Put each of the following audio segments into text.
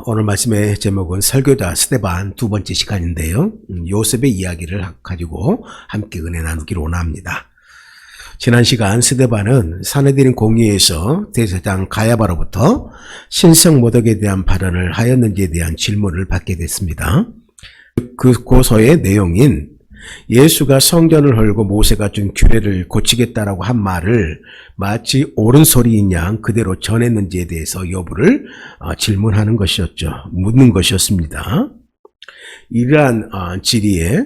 오늘 말씀의 제목은 설교자 스데반 두 번째 시간인데요. 요셉의 이야기를 가지고 함께 은혜 나누기를 원합니다. 지난 시간 스데반은 사내들인 공의에서 대제사장 가야바로부터 신성 모독에 대한 발언을 하였는지에 대한 질문을 받게 됐습니다. 그 고소의 내용인 예수가 성전을 헐고 모세가 준 규례를 고치겠다라고 한 말을 마치 옳은 소리인 양 그대로 전했는지에 대해서 여부를 질문하는 것이었죠. 묻는 것이었습니다. 이러한 질의에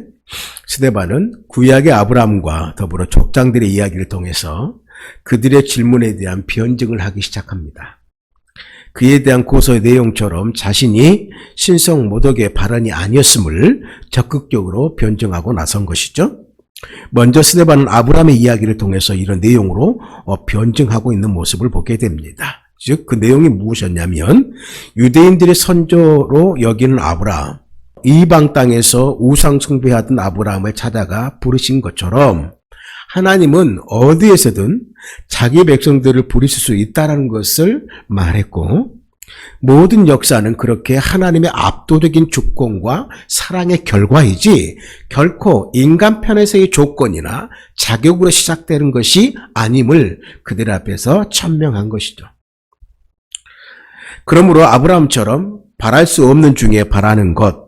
스데반은 구약의 아브라함과 더불어 족장들의 이야기를 통해서 그들의 질문에 대한 변증을 하기 시작합니다. 그에 대한 고소의 내용처럼 자신이 신성 모독의 발언이 아니었음을 적극적으로 변증하고 나선 것이죠. 먼저 스데반은 아브라함의 이야기를 통해서 이런 내용으로 변증하고 있는 모습을 보게 됩니다. 즉 그 내용이 무엇이었냐면 유대인들의 선조로 여기는 아브라함, 이방 땅에서 우상 숭배하던 아브라함을 찾아가 부르신 것처럼 하나님은 어디에서든 자기 백성들을 부르실 수 있다는 것을 말했고, 모든 역사는 그렇게 하나님의 압도적인 주권과 사랑의 결과이지 결코 인간 편에서의 조건이나 자격으로 시작되는 것이 아님을 그들 앞에서 천명한 것이죠. 그러므로 아브라함처럼 바랄 수 없는 중에 바라는 것,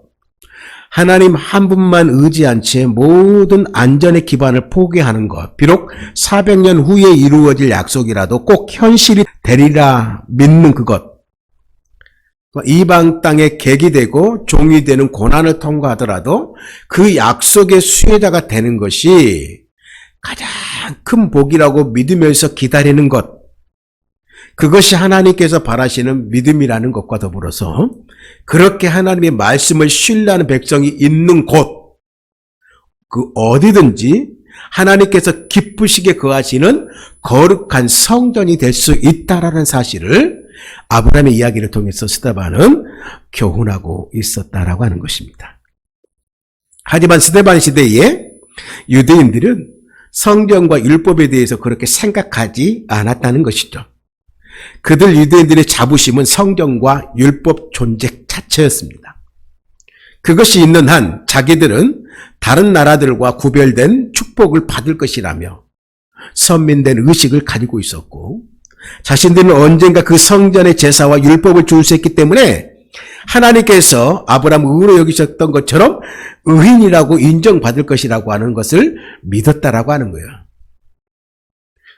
하나님 한 분만 의지한 채 모든 안전의 기반을 포기하는 것, 비록 400년 후에 이루어질 약속이라도 꼭 현실이 되리라 믿는 그것, 이방 땅에 객이 되고 종이 되는 고난을 통과하더라도 그 약속의 수혜자가 되는 것이 가장 큰 복이라고 믿으면서 기다리는 것, 그것이 하나님께서 바라시는 믿음이라는 것과 더불어서 그렇게 하나님의 말씀을 신뢰하는 백성이 있는 곳, 그 어디든지 하나님께서 기쁘시게 거하시는 거룩한 성전이 될 수 있다라는 사실을 아브라함의 이야기를 통해서 스데반은 교훈하고 있었다라고 하는 것입니다. 하지만 스데반 시대에 유대인들은 성경과 율법에 대해서 그렇게 생각하지 않았다는 것이죠. 그들 유대인들의 자부심은 성경과 율법 존재 자체였습니다. 그것이 있는 한 자기들은 다른 나라들과 구별된 축복을 받을 것이라며 선민된 의식을 가지고 있었고, 자신들은 언젠가 그 성전의 제사와 율법을 줄 수 있기 때문에 하나님께서 아브라함을 의로 여기셨던 것처럼 의인이라고 인정받을 것이라고 하는 것을 믿었다라고 하는 거예요.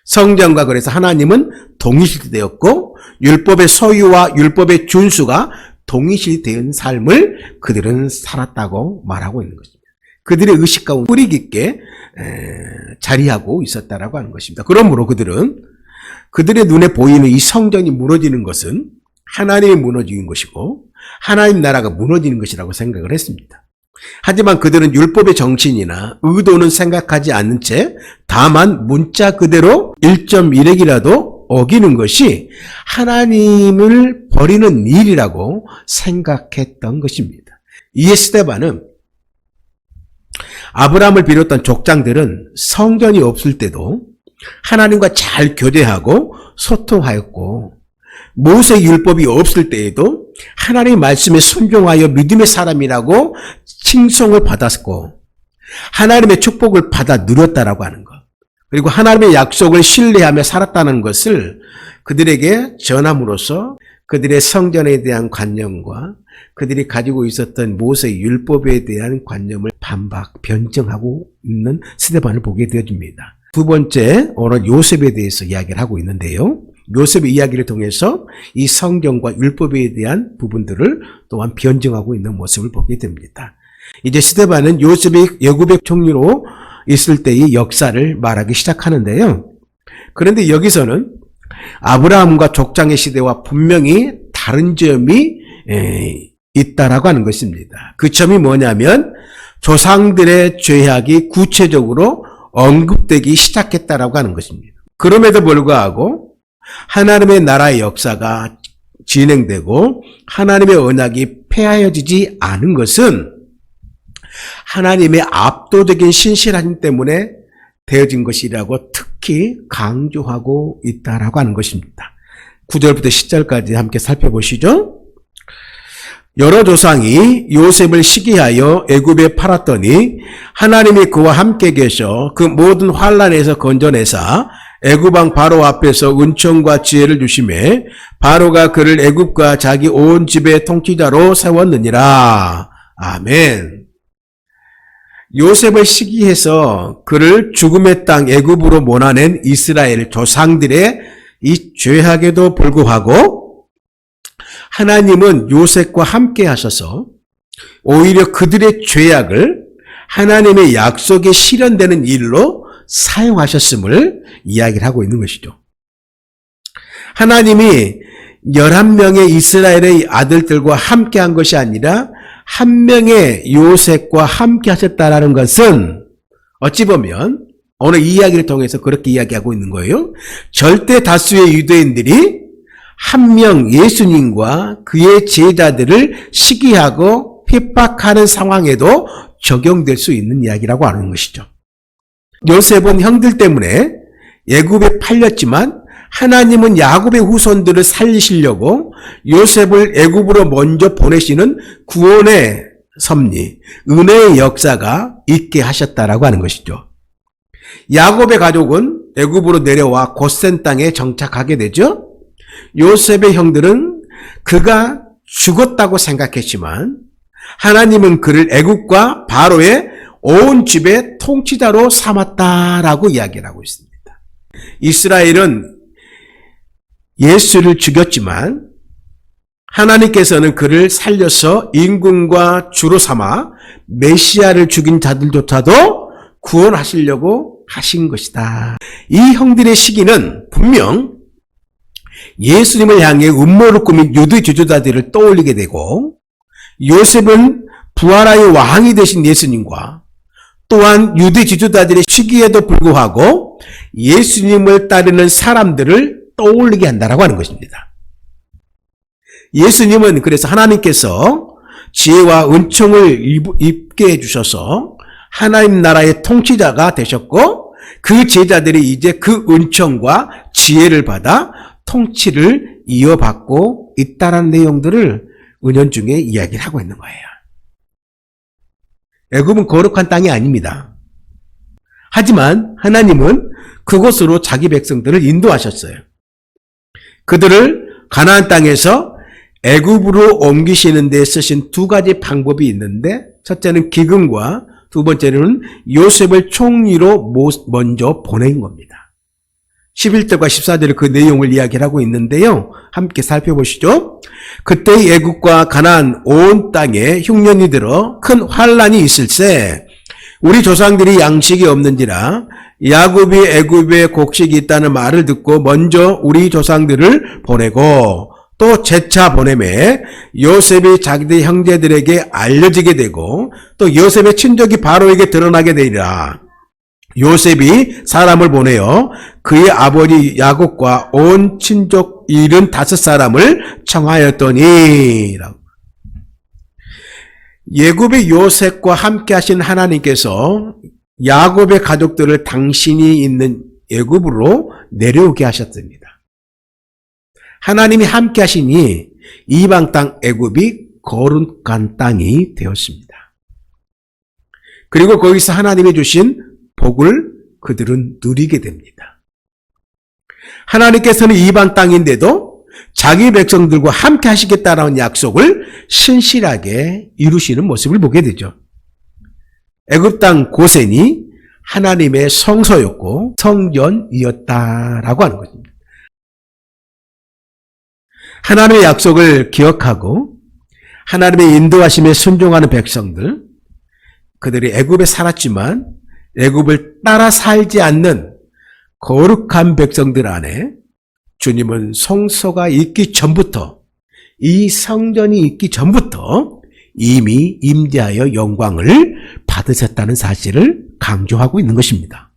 성전과 그래서 하나님은 동일시되었고 율법의 소유와 율법의 준수가 동일시되는 삶을 그들은 살았다고 말하고 있는 것입니다. 그들의 의식 가운데 뿌리 깊게 자리하고 있었다라고 하는 것입니다. 그러므로 그들은 그들의 눈에 보이는 이 성전이 무너지는 것은 하나님이 무너지는 것이고 하나님 나라가 무너지는 것이라고 생각을 했습니다. 하지만 그들은 율법의 정신이나 의도는 생각하지 않는 채 다만 문자 그대로 1.1핵이라도 어기는 것이 하나님을 버리는 일이라고 생각했던 것입니다. 이에 스데반은 아브라함을 비롯한 족장들은 성전이 없을 때도 하나님과 잘 교제하고 소통하였고, 모세 율법이 없을 때에도 하나님의 말씀에 순종하여 믿음의 사람이라고 칭송을 받았고 하나님의 축복을 받아 누렸다라고 하는 것, 그리고 하나님의 약속을 신뢰하며 살았다는 것을 그들에게 전함으로써 그들의 성전에 대한 관념과 그들이 가지고 있었던 모세 율법에 대한 관념을 반박, 변증하고 있는 스데반을 보게 되어집니다. 두 번째, 오늘 요셉에 대해서 이야기를 하고 있는데요. 요셉의 이야기를 통해서 이 성경과 율법에 대한 부분들을 또한 변증하고 있는 모습을 보게 됩니다. 이제 스데반은 요셉이 애굽의 총리로 있을 때의 역사를 말하기 시작하는데요. 그런데 여기서는 아브라함과 족장의 시대와 분명히 다른 점이 있다라고 하는 것입니다. 그 점이 뭐냐면 조상들의 죄악이 구체적으로 언급되기 시작했다라고 하는 것입니다. 그럼에도 불구하고 하나님의 나라의 역사가 진행되고 하나님의 언약이 폐하여지지 않은 것은 하나님의 압도적인 신실하심 때문에 되어진 것이라고 특히 강조하고 있다라고 하는 것입니다. 9절부터 10절까지 함께 살펴보시죠. 여러 조상이 요셉을 시기하여 애굽에 팔았더니 하나님이 그와 함께 계셔 그 모든 환난에서 건져내사 애굽 왕 바로 앞에서 은총과 지혜를 주시매 바로가 그를 애굽과 자기 온 집의 통치자로 세웠느니라. 아멘. 요셉을 시기해서 그를 죽음의 땅 애굽으로 몰아낸 이스라엘 조상들의 이 죄악에도 불구하고 하나님은 요셉과 함께 하셔서 오히려 그들의 죄악을 하나님의 약속에 실현되는 일로 사용하셨음을 이야기를 하고 있는 것이죠. 하나님이 11명의 이스라엘의 아들들과 함께 한 것이 아니라 한 명의 요셉과 함께 하셨다라는 것은 어찌 보면 오늘 이 이야기를 통해서 그렇게 이야기하고 있는 거예요. 절대 다수의 유대인들이 한 명 예수님과 그의 제자들을 시기하고 핍박하는 상황에도 적용될 수 있는 이야기라고 하는 것이죠. 요셉은 형들 때문에 애굽에 팔렸지만 하나님은 야곱의 후손들을 살리시려고 요셉을 애굽으로 먼저 보내시는 구원의 섭리, 은혜의 역사가 있게 하셨다라고 하는 것이죠. 야곱의 가족은 애굽으로 내려와 고센 땅에 정착하게 되죠. 요셉의 형들은 그가 죽었다고 생각했지만 하나님은 그를 애굽과 바로의 온 집의 통치자로 삼았다라고 이야기를 하고 있습니다. 이스라엘은 예수를 죽였지만 하나님께서는 그를 살려서 임금과 주로 삼아 메시아를 죽인 자들조차도 구원하시려고 하신 것이다. 이 형들의 시기는 분명 예수님을 향해 음모를 꾸민 유대 지도자들을 떠올리게 되고 요셉은 부활하여 왕이 되신 예수님과 또한 유대 지도자들의 시기에도 불구하고 예수님을 따르는 사람들을 떠올리게 한다라고 하는 것입니다. 예수님은 그래서 하나님께서 지혜와 은총을 입게 해주셔서 하나님 나라의 통치자가 되셨고 그 제자들이 이제 그 은총과 지혜를 받아 통치를 이어받고 있다라는 내용들을 은연중에 이야기를 하고 있는 거예요. 애굽은 거룩한 땅이 아닙니다. 하지만 하나님은 그곳으로 자기 백성들을 인도하셨어요. 그들을 가나안 땅에서 애굽으로 옮기시는 데 쓰신 두 가지 방법이 있는데 첫째는 기근과 두 번째는 요셉을 총리로 먼저 보낸 겁니다. 11절과 14절에 그 내용을 이야기를 하고 있는데요. 함께 살펴보시죠. 그때 애굽과 가나안 온 땅에 흉년이 들어 큰 환란이 있을세 우리 조상들이 양식이 없는지라 야곱이 애굽에 곡식이 있다는 말을 듣고 먼저 우리 조상들을 보내고 또 재차 보내매 요셉이 자기들 형제들에게 알려지게 되고 또 요셉의 친족이 바로에게 드러나게 되리라. 요셉이 사람을 보내어 그의 아버지 야곱과 온 친족 75사람을 청하였더니 애굽의 요셉과 함께 하신 하나님께서 야곱의 가족들을 당신이 있는 애굽으로 내려오게 하셨습니다. 하나님이 함께 하시니 이방 땅 애굽이 거룩한 땅이 되었습니다. 그리고 거기서 하나님이 주신 복을 그들은 누리게 됩니다. 하나님께서는 이방 땅인데도 자기 백성들과 함께 하시겠다라는 약속을 신실하게 이루시는 모습을 보게 되죠. 애굽 땅 고센이 하나님의 성소였고 성전이었다라고 하는 것입니다. 하나님의 약속을 기억하고 하나님의 인도하심에 순종하는 백성들, 그들이 애굽에 살았지만 애굽을 따라 살지 않는 거룩한 백성들 안에 주님은 성소가 있기 전부터, 이 성전이 있기 전부터 이미 임재하여 영광을 받으셨다는 사실을 강조하고 있는 것입니다.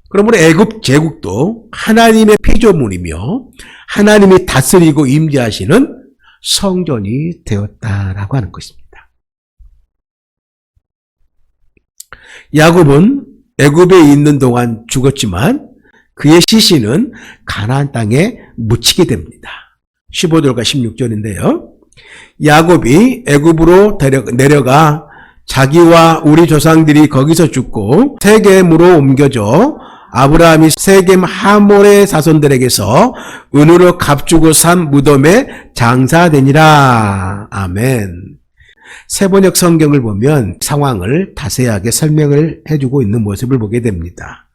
그러므로 애굽 제국도 하나님의 피조물이며 하나님이 다스리고 임재하시는 성전이 되었다라고 하는 것입니다. 야곱은 애굽에 있는 동안 죽었지만 그의 시신은 가나안 땅에 묻히게 됩니다. 15절과 16절인데요. 야곱이 애굽으로 내려가 자기와 우리 조상들이 거기서 죽고 세겜으로 옮겨져 아브라함이 세겜 하몰의 자손들에게서 은으로 값주고 산 무덤에 장사되니라. 아멘. 세번역 성경을 보면 상황을 자세하게 설명을 해주고 있는 모습을 보게 됩니다.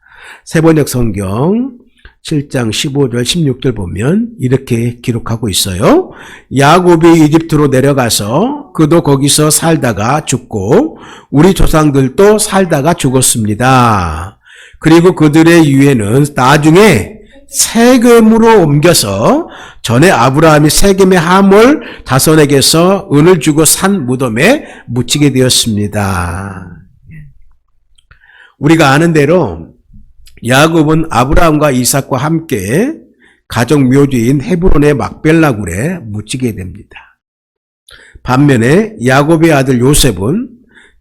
세번역 성경 7장 15절 16절 보면 이렇게 기록하고 있어요. 야곱이 이집트로 내려가서 그도 거기서 살다가 죽고 우리 조상들도 살다가 죽었습니다. 그리고 그들의 유해는 나중에 세겜으로 옮겨서 전에 아브라함이 세겜의 하몰 자손에게서 은을 주고 산 무덤에 묻히게 되었습니다. 우리가 아는 대로 야곱은 아브라함과 이삭과 함께 가족 묘지인 헤브론의 막벨라굴에 묻히게 됩니다. 반면에 야곱의 아들 요셉은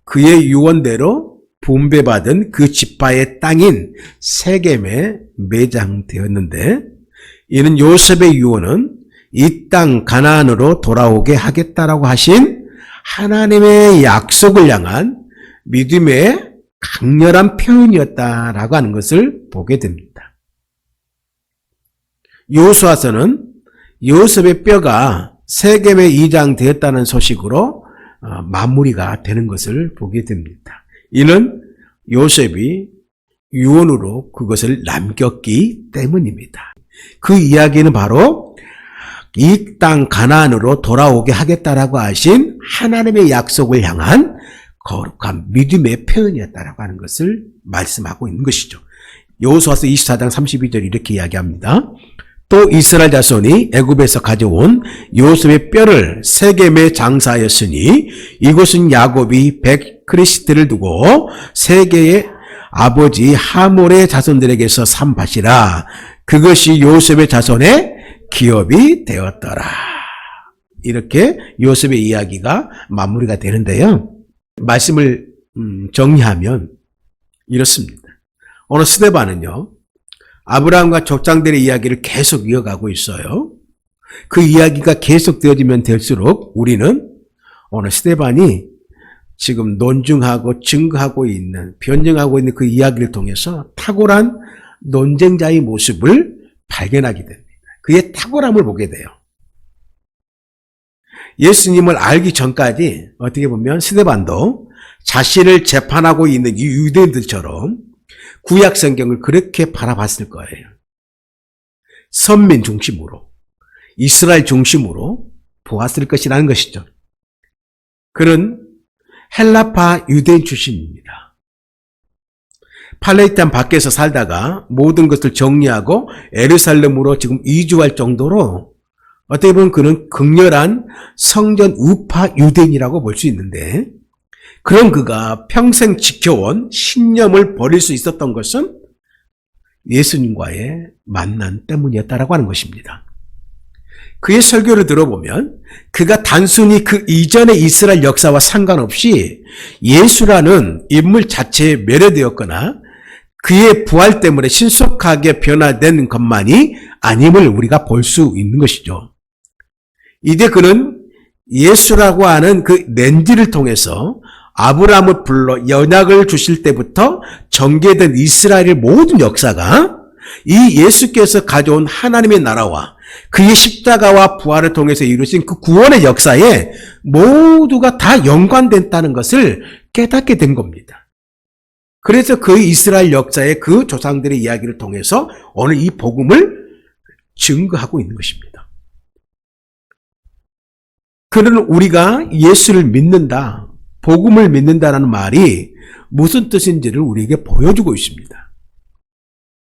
그의 유언대로 분배받은 그 지파의 땅인 세겜에 매장되었는데, 이는 요셉의 유언은 이 땅 가나안으로 돌아오게 하겠다라고 하신 하나님의 약속을 향한 믿음의 강렬한 표현이었다라고 하는 것을 보게 됩니다. 여호수아서는 요셉의 뼈가 세겜에 이장되었다는 소식으로 마무리가 되는 것을 보게 됩니다. 이는 요셉이 유언으로 그것을 남겼기 때문입니다. 그 이야기는 바로 이 땅 가나안으로 돌아오게 하겠다라고 하신 하나님의 약속을 향한 거룩한 믿음의 표현이었다라고 하는 것을 말씀하고 있는 것이죠. 여호수아서 24장 32절 이렇게 이야기합니다. 또 이스라엘 자손이 애굽에서 가져온 요셉의 뼈를 세겜에 장사하였으니 이곳은 야곱이 100크리스트를 두고 세계의 아버지 하몰의 자손들에게서 산 밭이라. 그것이 요셉의 자손의 기업이 되었더라. 이렇게 요셉의 이야기가 마무리가 되는데요. 말씀을 정리하면 이렇습니다. 오늘 스데반은요, 아브라함과 족장들의 이야기를 계속 이어가고 있어요. 그 이야기가 계속 되어지면 될수록 우리는 오늘 스데반이 지금 논증하고 증거하고 있는, 변증하고 있는 그 이야기를 통해서 탁월한 논쟁자의 모습을 발견하게 됩니다. 그의 탁월함을 보게 돼요. 예수님을 알기 전까지 어떻게 보면 스데반도 자신을 재판하고 있는 이 유대인들처럼 구약 성경을 그렇게 바라봤을 거예요. 선민 중심으로, 이스라엘 중심으로 보았을 것이라는 것이죠. 그는 헬라파 유대인 출신입니다. 팔레스타인 밖에서 살다가 모든 것을 정리하고 예루살렘으로 지금 이주할 정도로 어떻게 보면 그는 극렬한 성전 우파 유대인이라고 볼 수 있는데, 그런 그가 평생 지켜온 신념을 버릴 수 있었던 것은 예수님과의 만남 때문이었다라고 하는 것입니다. 그의 설교를 들어보면 그가 단순히 그 이전의 이스라엘 역사와 상관없이 예수라는 인물 자체에 매료되었거나 그의 부활 때문에 신속하게 변화된 것만이 아님을 우리가 볼 수 있는 것이죠. 이제 그는 예수라고 하는 그 렌즈를 통해서 아브라함을 불러 연약을 주실 때부터 전개된 이스라엘의 모든 역사가 이 예수께서 가져온 하나님의 나라와 그의 십자가와 부활을 통해서 이루신 그 구원의 역사에 모두가 다 연관됐다는 것을 깨닫게 된 겁니다. 그래서 그 이스라엘 역사의 그 조상들의 이야기를 통해서 오늘 이 복음을 증거하고 있는 것입니다. 그는 우리가 예수를 믿는다, 복음을 믿는다라는 말이 무슨 뜻인지를 우리에게 보여주고 있습니다.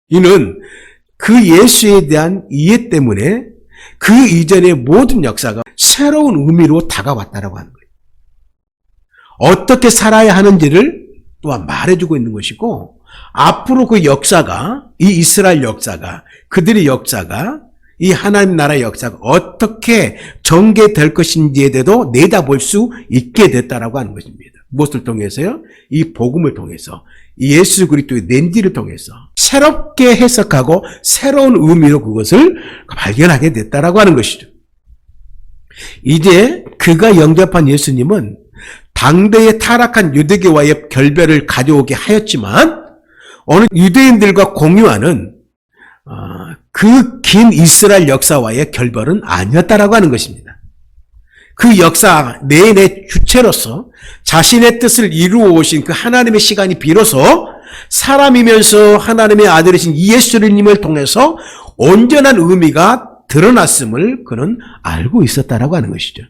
이는 그 예수에 대한 이해 때문에 그 이전의 모든 역사가 새로운 의미로 다가왔다라고 하는 거예요. 어떻게 살아야 하는지를 또한 말해주고 있는 것이고, 앞으로 그 역사가, 이 이스라엘 역사가, 그들의 역사가, 이 하나님 나라의 역사가 어떻게 전개될 것인지에 대해서 내다볼 수 있게 됐다라고 하는 것입니다. 무엇을 통해서요? 이 복음을 통해서, 이 예수 그리스도의 렌즈를 통해서 새롭게 해석하고 새로운 의미로 그것을 발견하게 됐다라고 하는 것이죠. 이제 그가 영접한 예수님은 당대의 타락한 유대교와의 결별을 가져오게 하였지만 어느 유대인들과 공유하는 그 긴 이스라엘 역사와의 결별은 아니었다라고 하는 것입니다. 그 역사 내내 주체로서 자신의 뜻을 이루어 오신 그 하나님의 시간이 비로소 사람이면서 하나님의 아들이신 예수님을 통해서 온전한 의미가 드러났음을 그는 알고 있었다라고 하는 것이죠.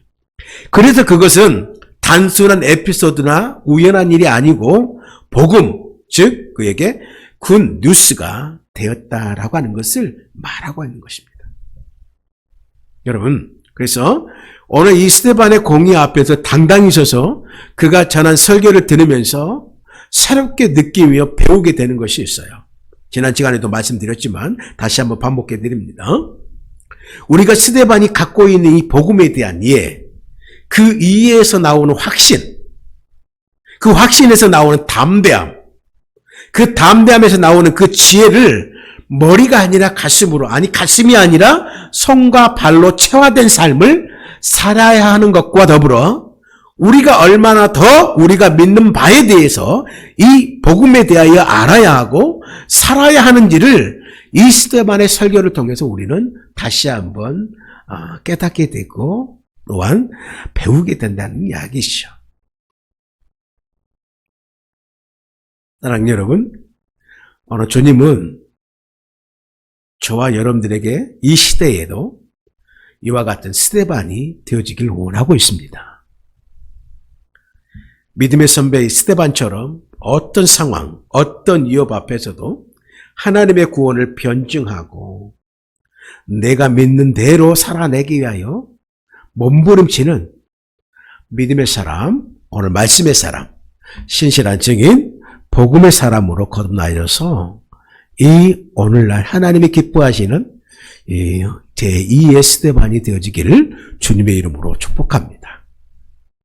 그래서 그것은 단순한 에피소드나 우연한 일이 아니고 복음, 즉 그에게 굿 뉴스가 되었다라고 하는 것을 말하고 있는 것입니다. 여러분, 그래서 오늘 이 스데반의 공의 앞에서 당당히 서서 그가 전한 설교를 들으면서 새롭게 느끼며 배우게 되는 것이 있어요. 지난 시간에도 말씀드렸지만 다시 한번 반복해 드립니다. 우리가 스데반이 갖고 있는 이 복음에 대한 이해, 그 이해에서 나오는 확신, 그 확신에서 나오는 담대함, 그 담대함에서 나오는 그 지혜를 머리가 아니라 가슴으로, 아니 가슴이 아니라 손과 발로 체화된 삶을 살아야 하는 것과 더불어 우리가 얼마나 더 우리가 믿는 바에 대해서 이 복음에 대하여 알아야 하고 살아야 하는지를 이 스데반의 설교를 통해서 우리는 다시 한번 깨닫게 되고 또한 배우게 된다는 이야기시죠. 사랑하는 여러분, 오늘 주님은 저와 여러분들에게 이 시대에도 이와 같은 스데반이 되어지길 원하고 있습니다. 믿음의 선배 스데반처럼 어떤 상황, 어떤 위협 앞에서도 하나님의 구원을 변증하고 내가 믿는 대로 살아내기 위하여 몸부림치는 믿음의 사람, 오늘 말씀의 사람, 신실한 증인, 복음의 사람으로 거듭나여서 이 오늘날 하나님이 기뻐하시는 제2의 스데반이 되어지기를 주님의 이름으로 축복합니다.